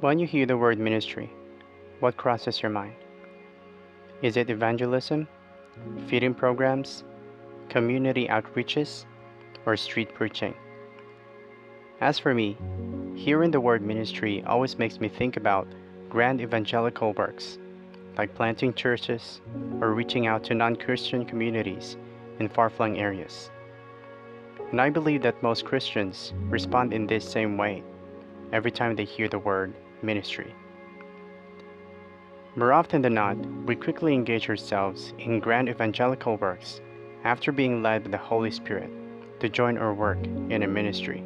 When you hear the word ministry, what crosses your mind? Is it evangelism, feeding programs, community outreaches, or street preaching? As for me, hearing the word ministry always makes me think about grand evangelical works, like planting churches or reaching out to non-Christian communities in far-flung areas. And I believe that most Christians respond in this same way every time they hear the word ministry. More often than not, we quickly engage ourselves in grand evangelical works after being led by the Holy Spirit to join our work in a ministry.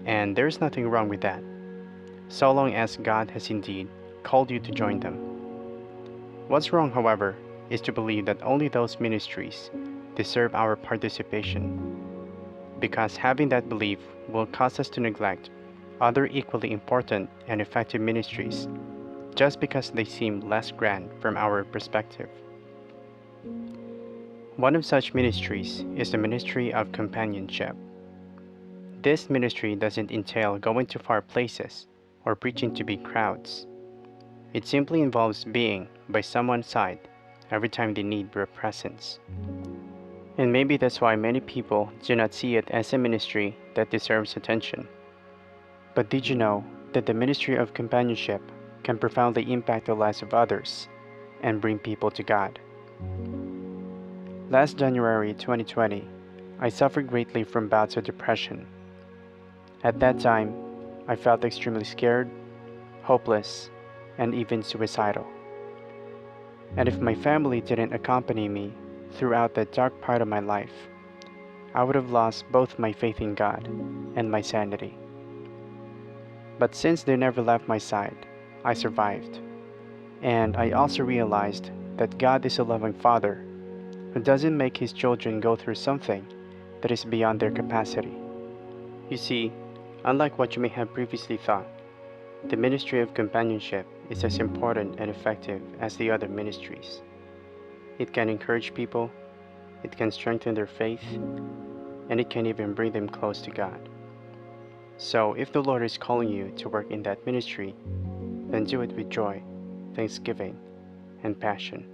And there's nothing wrong with that, so long as God has indeed called you to join them. What's wrong, however, is to believe that only those ministries deserve our participation, because having that belief will cause us to neglect other equally important and effective ministries just because they seem less grand from our perspective. One of such ministries is the Ministry of Companionship. This ministry doesn't entail going to far places or preaching to big crowds. It simply involves being by someone's side every time they need your presence. And maybe that's why many people do not see it as a ministry that deserves attention. But did you know that the Ministry of Companionship can profoundly impact the lives of others and bring people to God? Last January 2020, I suffered greatly from bouts of depression. At that time, I felt extremely scared, hopeless, and even suicidal. And if my family didn't accompany me throughout that dark part of my life, I would have lost both my faith in God and my sanity. But since they never left my side, I survived. And I also realized that God is a loving Father who doesn't make His children go through something that is beyond their capacity. You see, unlike what you may have previously thought, the Ministry of Companionship is as important and effective as the other ministries. It can encourage people, it can strengthen their faith, and it can even bring them close to God. So if the Lord is calling you to work in that ministry, then do it with joy, thanksgiving, and passion.